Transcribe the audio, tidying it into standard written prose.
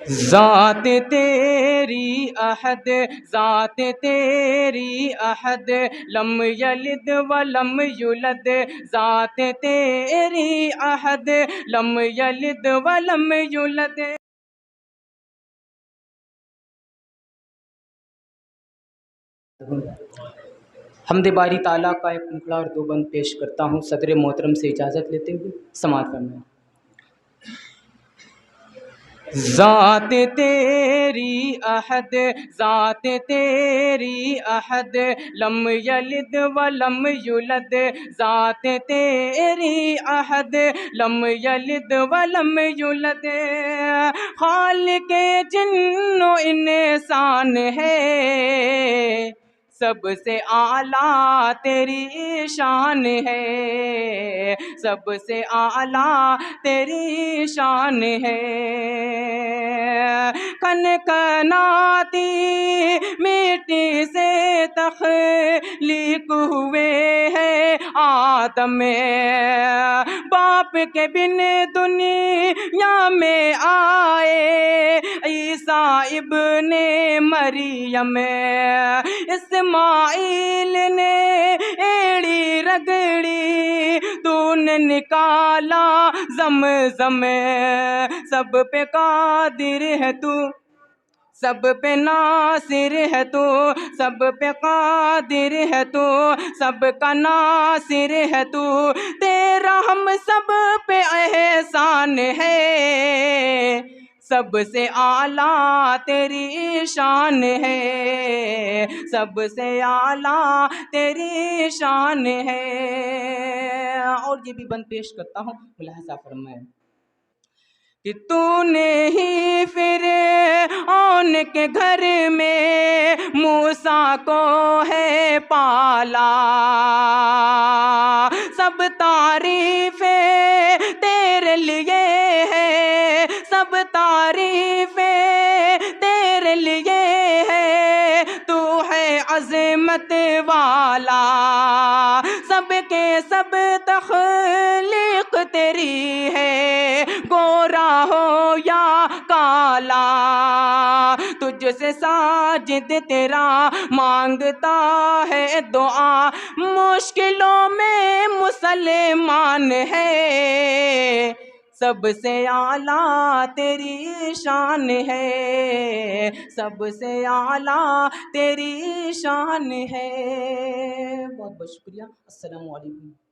ذات تیری احد، ذات تیری احد، لم یلد ولم یولد، ذات تیری احد، لم یلد ولم یولد۔ حمد باری تعالیٰ کا ایک ٹکڑا اور دو بند پیش کرتا ہوں، صدر محترم سے اجازت لیتے ہوئے سماعت فرمائیں۔ ذات تیری احد، ذات تیری احد، لم یلد ولم یولد، ذات تیری احد، لم یلد ولم یولد۔ خالق جن و انسان ہے، سب سے اعلیٰ تیری شان ہے، سب سے اعلیٰ تیری شان ہے۔ کنکناتی مٹی سے تخلیق ہوئے ہیں آدم، باپ کے بن دنیا میں آئے عیسیٰ ابن مریم، اسماعیل نے ایڑی رگڑی تو نے نکالا زمزم، سب پہ قادر ہے تو، سب پہ ناصر ہے تو، سب پہ قادر ہے تو، سب کا ناصر ہے تو، تیرا ہم سب پہ احسان ہے، سب سے اعلیٰ تیری شان ہے، سب سے اعلیٰ تیری شان ہے۔ اور یہ بھی بند پیش کرتا ہوں، ملاحظہ فرمائیں کہ تو نے ہی فرعون کے گھر میں موسیٰ کو ہے پالا، سب تعریفیں تیرے لیے ہے، سب تعریفیں تیرے لیے ہے، تو ہے عظمت والا، سب کے سب تخلیق تیری ہے، گورا ہو یا کالا، تجھ سے ساجد تیرا مانگتا ہے دعا، مشکلوں میں مسلمان ہے، سب سے اعلیٰ تیری شان ہے، سب سے اعلیٰ تیری شان ہے۔ بہت بہت شکریہ، السلام علیکم۔